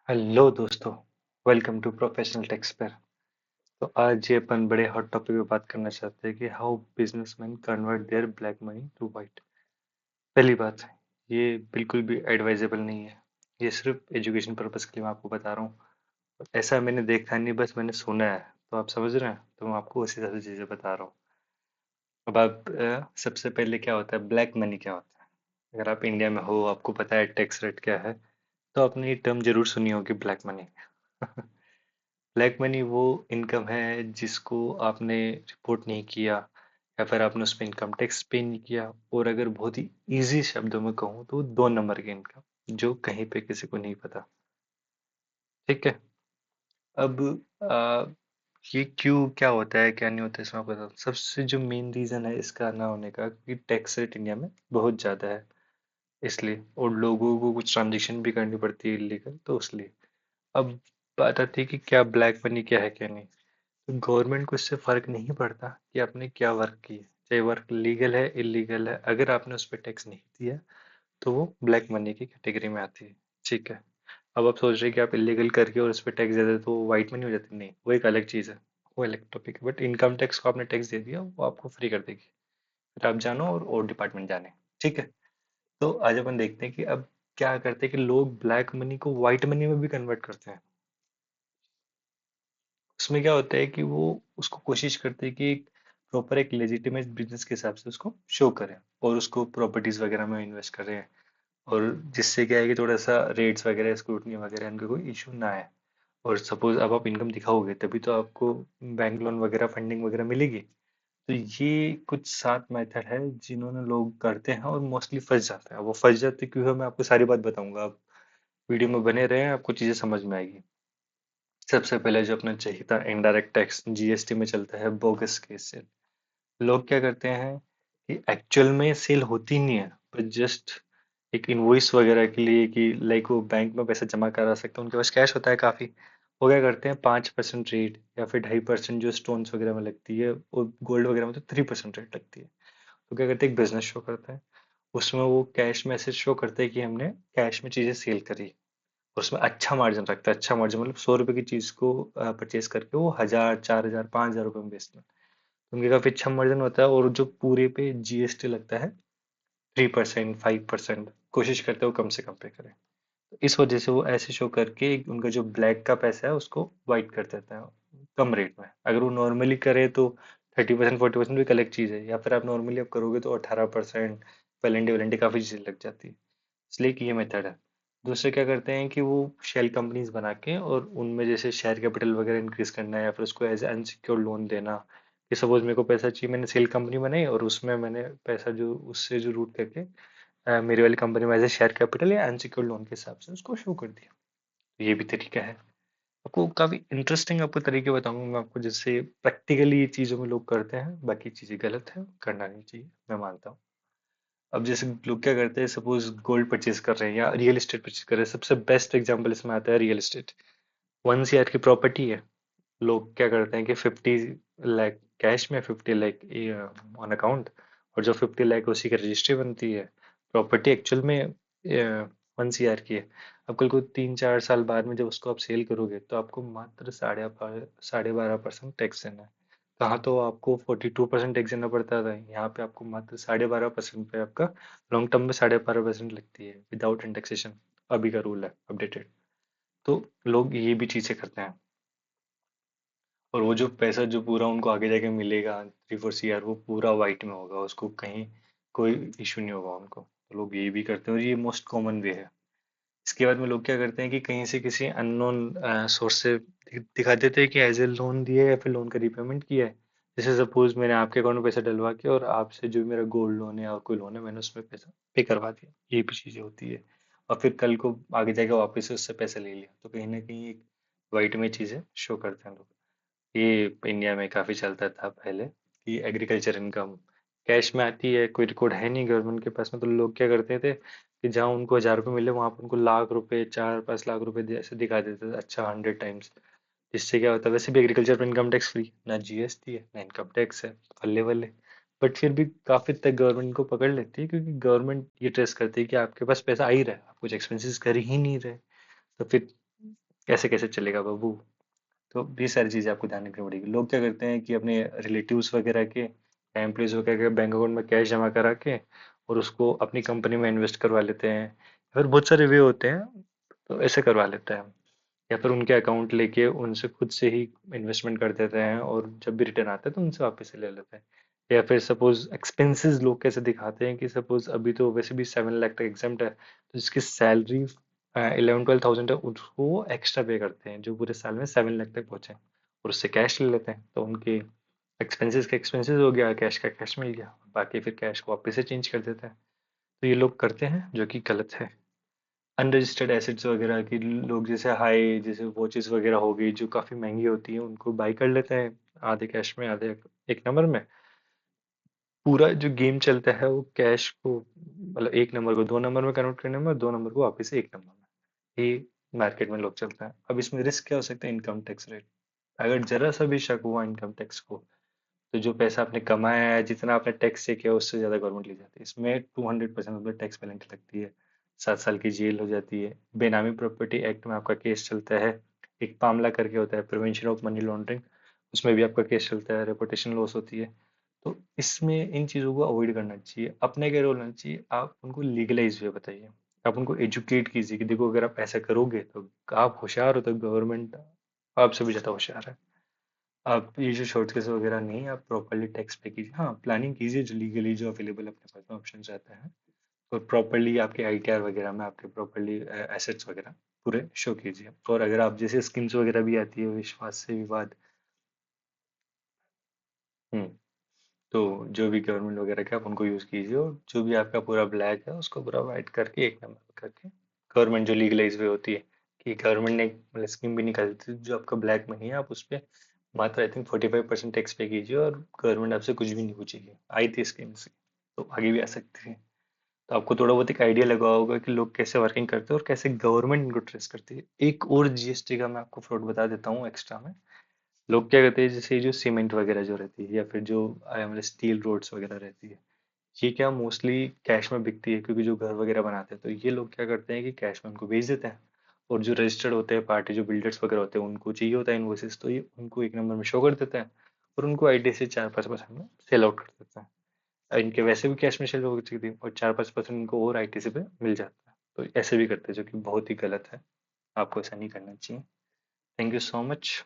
Hello दोस्तों। Welcome to professional tax पर। तो आज ये अपन बड़े हॉट टॉपिक पे बात करना चाहते हैं कि how businessman convert their black money to white. पहली बात, ये बिल्कुल भी एडवाइजेबल नहीं है। ये सिर्फ एजुकेशन पर्पस के लिए मैं आपको बता रहा हूँ। ऐसा मैंने देखा नहीं, बस मैंने सुना है। तो आप समझ रहे हैं, तो मैं आपको उसी तरह से चीज़ें बता रहा हूँ। अब आप सबसे पहले क्या होता है, ब्लैक मनी क्या होता है? अगर आप इंडिया में हो, आपको पता है टैक्स रेट क्या है, तो आपने ये टर्म जरूर सुनी होगी, ब्लैक मनी। ब्लैक मनी वो इनकम है जिसको आपने रिपोर्ट नहीं किया, या फिर आपने उस पर इनकम टैक्स पे नहीं किया, और अगर बहुत ही इजी शब्दों में कहूँ तो 2 नंबर की इनकम जो कहीं पे किसी को नहीं पता। ठीक है। अब आ, ये क्यों, क्या होता है क्या नहीं होता है, इसमें आपको बताता हूँ। सबसे जो मेन रीजन है इसका ना होने का कि टैक्स रेट इंडिया में बहुत ज्यादा है, इसलिए। और लोगों को कुछ ट्रांजेक्शन भी करनी पड़ती है इलीगल, तो इसलिए। अब बात आती है कि क्या ब्लैक मनी क्या है क्या नहीं। गवर्नमेंट को इससे फर्क नहीं पड़ता कि आपने क्या वर्क किया, चाहे वर्क लीगल है इलीगल है, अगर आपने उस पर टैक्स नहीं दिया तो वो ब्लैक मनी की कैटेगरी में आती है। ठीक है। अब आप सोच रहे हैं कि आप इलीगल करके और उस पर टैक्स दे देते तो वो वाइट मनी हो जाती, नहीं, वो एक अलग चीज़ है। वो अलग टॉपिक है, बट इनकम टैक्स को आपने टैक्स दे दिया, वो आपको फ्री कर देगी। फिर आप जानो और डिपार्टमेंट जाने। ठीक है। तो आज अपन देखते हैं कि अब क्या करते हैं कि लोग ब्लैक मनी को व्हाइट मनी में भी कन्वर्ट करते हैं। उसमें क्या होता है कि वो उसको कोशिश करते हैं कि प्रॉपर एक लेजिटिमेट बिजनेस के हिसाब से उसको शो करें, और उसको प्रॉपर्टीज वगैरह में इन्वेस्ट करें। और जिससे क्या है कि थोड़ा सा रेट्स वगैरह स्क्रूटनी वगैरह इनका कोई इशू ना है। और सपोज अब आप इनकम दिखाओगे तभी तो आपको बैंक लोन वगैरह फंडिंग वगैरह मिलेगी। तो ये कुछ 7 मेथड है जिन्होंने लोग करते हैं और मोस्टली फंस जाते हैं। वो फंस जाते क्यों है, मैं आपको सारी बात बताऊंगा। आप वीडियो में बने रहे, आपको चीजें समझ में आएगी। सबसे पहले जो अपना चाहिए था, इनडायरेक्ट टैक्स जीएसटी में चलता है बोगस केस से। लोग क्या करते हैं कि एक्चुअल में सेल होती नहीं है, पर जस्ट एक इनवॉइस वगैरह के लिए कि लाइक वो बैंक में पैसा जमा करा सकते हैं, उनके पास कैश होता है काफी। वो क्या करते हैं, 5% रेट या फिर 2.5% जो स्टोन्स वगैरह में लगती है, और गोल्ड वगैरह में तो 3% रेट लगती है। तो क्या करते हैं, एक बिजनेस शो करते हैं। उसमें वो कैश मैसेज शो करते हैं कि हमने कैश में चीजें सेल करी। और उसमें अच्छा मार्जिन रखता है। अच्छा मार्जिन मतलब 100 रुपए की चीज को परचेज करके वो 1,000, 4,000, 5,000 रुपए में बेचते हैं। तो उनके काफी अच्छा मार्जिन होता है, और जो पूरे पे जीएसटी लगता है 3%, 5%, कोशिश करते हैं वो कम से कम पे करें। तो इस वजह से वो ऐसे शो करके उनका जो ब्लैक का पैसा है उसको वाइट कर देते हैं कम रेट में। अगर वो नॉर्मली करे तो 30%, 40% भी एक अलग चीज़ है, या फिर आप नॉर्मली आप करोगे तो 18%। पेलेंटी वेलेंटी काफ़ी चीज़ें लग जाती है, इसलिए कि ये मेथड है। दूसरे क्या करते हैं कि वो शेल कंपनीज बना के और उनमें जैसे शेयर कैपिटल वगैरह इंक्रीज करना है, या फिर उसको एज अनसिक्योर्ड लोन देना। कि सपोज मेरे को पैसा चाहिए, मैंने सेल कंपनी बनाई और उसमें मैंने पैसा जो उससे जो रूट करके मेरी वाली कंपनी में एज ए शेयर कैपिटल या अनसिक्योर्ड लोन के हिसाब से उसको शो कर दिया। तो ये भी तरीका है। आपको काफी इंटरेस्टिंग आपको तरीके बताऊंगा मैं आपको, जिससे प्रैक्टिकली ये चीजों में लोग करते हैं। बाकी चीजें गलत है, करना नहीं चाहिए, मैं मानता हूँ। अब जैसे लोग क्या करते हैं, सपोज गोल्ड परचेज कर रहे हैं या रियल एस्टेट परचेज कर रहे हैं। सबसे बेस्ट एग्जांपल इसमें आता है रियल एस्टेट। 1 CR की प्रॉपर्टी है। लोग क्या करते हैं कि 50 लाख कैश में, 50 लाख ऑन अकाउंट, और जो 50 लाख उसी की रजिस्ट्री बनती है। प्रॉपर्टी एक्चुअल में 1 CR की है। अब कल को 3-4 साल बाद में जब उसको आप सेल करोगे तो आपको मात्र 12.5% टैक्स देना है। कहाँ तो आपको 42% टैक्स देना पड़ता था, यहाँ पे आपको मात्र 12.5% पे आपका लॉन्ग टर्म में 12.5% लगती है विदाउट इंडेक्सेशन। अभी का रूल है अपडेटेड। तो लोग ये भी चीजें करते हैं। और वो जो पैसा जो पूरा उनको आगे जाके मिलेगा 3-4 CR, वो पूरा वाइट में होगा, उसको कहीं कोई इशू नहीं होगा उनको। तो लोग ये भी करते हैं और ये मोस्ट कॉमन वे है। इसके बाद में लोग क्या करते हैं कि कहीं से किसी अननोन सोर्स से दिखा देते हैं कि एज ए लोन दिया है या फिर लोन का रीपेमेंट किया है। जैसे सपोज मैंने आपके अकाउंट में पैसा डलवा के और आपसे जो भी मेरा गोल्ड लोन है या कोई लोन है, मैंने उसमें पैसा पे करवा दिया। ये भी चीजें होती है। और फिर कल को आगे जाके वापस से उससे पैसा ले लिया, तो कहीं ना कहीं एक वाइट में चीजें शो करते हैं लोग। ये इंडिया में काफी चलता था पहले कि एग्रीकल्चर इनकम कैश में आती है, कोई रिकॉर्ड है नहीं गवर्नमेंट के पास में, तो लोग क्या करते थे कि जहाँ उनको 1,000 रुपये मिले वहां पर उनको लाख रुपए, 4-5 लाख रुपए ऐसे दिखा देते थे, अच्छा 100 टाइम्स। जिससे क्या होता है, वैसे भी एग्रीकल्चर पे इनकम टैक्स फ्री, ना जीएसटी है ना इनकम टैक्स है, अल्ले वल्ले। बट फिर भी काफी तक गवर्नमेंट को पकड़ लेती है, क्योंकि गवर्नमेंट ये ट्रेस करती है कि आपके पास पैसा आ ही रहा है, आप कुछ एक्सपेंसेस कर ही नहीं रहे। तो फिर कैसे कैसे चलेगा बाबू। तो ये सारी चीजें आपको ध्यान रखनी पड़ेगी। लोग क्या करते हैं कि अपने रिलेटिव्स वगैरह के, एम्प्लॉयज वगैरह के बैंक अकाउंट में कैश जमा करा के और उसको अपनी कंपनी में इन्वेस्ट करवा लेते हैं। फिर बहुत सारे वे होते हैं, तो ऐसे करवा लेते हैं। या फिर उनके अकाउंट लेके उनसे खुद से ही इन्वेस्टमेंट कर देते हैं, और जब भी रिटर्न आता है तो उनसे वापस से ले लेते हैं। या फिर सपोज एक्सपेंसेस लोग कैसे दिखाते हैं कि सपोज अभी तो वैसे भी 7 लाख तक एग्जाम्प्ट है, तो जिसकी सैलरी 11-12 थाउजेंड है उसको एक्स्ट्रा पे करते हैं जो पूरे साल में 7 लाख तक पहुंचे, और उससे कैश ले लेते हैं। तो उनके एक्सपेंसेस का एक्सपेंसेस हो गया, कैश का कैश मिल गया, बाकी फिर कैश को वापस से चेंज कर देते हैं। तो ये लोग करते हैं जो कि गलत है। अनरजिस्टर्ड एसेट्स वगैरह की लोग, जैसे हाई, जैसे वॉचेस वगैरह हो गई जो काफ़ी महंगी होती हैं, उनको बाई कर लेते हैं आधे कैश में आधे एक नंबर में। पूरा जो गेम चलता है वो कैश को, मतलब एक नंबर को 2 नंबर में कन्वर्ट करने में और 2 नंबर को वापस से एक नंबर में, ये मार्केट में लोग चलता है। अब इसमें रिस्क क्या हो सकता है? Income tax rate. अगर जरा सा भी शक हुआ इनकम टैक्स को, तो जो पैसा आपने कमाया है, जितना आपने टैक्स से किया उससे ज्यादा गवर्नमेंट ले जाती है। इसमें 200% टैक्स पेनल्टी लगती है, 7 साल की जेल हो जाती है। बेनामी प्रॉपर्टी एक्ट में आपका केस चलता है। एक मामला करके होता है, प्रिवेंशन ऑफ मनी लॉन्ड्रिंग, उसमें भी आपका केस चलता है, रेपुटेशन लॉस होती है। तो इसमें इन चीज़ों को अवॉइड करना चाहिए। अपने क्या रोल होना चाहिए, आप उनको लीगलाइज वे बताइए, आप उनको एजुकेट कीजिए कि देखो अगर आप ऐसा करोगे तो आप होशियार हो, तो गवर्नमेंट आपसे भी ज़्यादा होशियार है। आप ये जो शॉर्टकट्स वगैरह नहीं, आप प्रॉपरली टैक्स पे कीजिए। हाँ, प्लानिंग कीजिए जो लीगली जो अवेलेबल अपने पास में ऑप्शन रहते हैं। और प्रॉपरली आपके आईटीआर वगैरह में आपके प्रॉपरली एसेट्स वगैरह पूरे शो कीजिए। और अगर आप जैसे स्कीम्स वगैरह भी आती है, विश्वास से विवाद। हम्म। तो जो भी गवर्नमेंट वगैरह के, आप उनको यूज़ कीजिए, और जो भी आपका पूरा ब्लैक है उसको पूरा वाइट करके एक नंबर करके, गवर्नमेंट जो लीगलाइज वे होती है कि गवर्नमेंट ने एक मतलब स्कीम भी निकाली थी जो आपका ब्लैक मनी है, आप उस पर मात्र आई थिंक 45% टैक्स पे कीजिए, और गवर्नमेंट आपसे कुछ भी नहीं पूछेगी। आई थी स्कीम से, तो आगे भी आ सकती है। तो आपको थोड़ा बहुत एक आइडिया लगा होगा कि लोग कैसे वर्किंग करते हैं और कैसे गवर्नमेंट इनको ट्रेस करती है। एक और जीएसटी का मैं आपको फ्रॉड बता देता हूँ एक्स्ट्रा में। लोग क्या करते हैं, जैसे ये जो सीमेंट वगैरह जो रहती है, या फिर जो मतलब स्टील रोड्स वगैरह रहती है, ये क्या मोस्टली कैश में बिकती है, क्योंकि जो घर वगैरह बनाते हैं तो ये लोग क्या करते हैं कि कैश में उनको बेच देते हैं। और जो रजिस्टर्ड होते हैं पार्टी, जो बिल्डर्स वगैरह होते हैं, उनको चाहिए होता है इन्वॉइसेस, तो ये उनको एक नंबर में शो कर देते हैं, और उनको आईटी से 4-5% में सेल आउट कर देते हैं। इनके वैसे भी कैश में सेल हो चुकी थी, और 4-5% इनको और आईटी से पे मिल जाता है। तो ऐसे भी करते हैं जो कि बहुत ही गलत है। आपको ऐसा नहीं करना चाहिए। Thank you so much.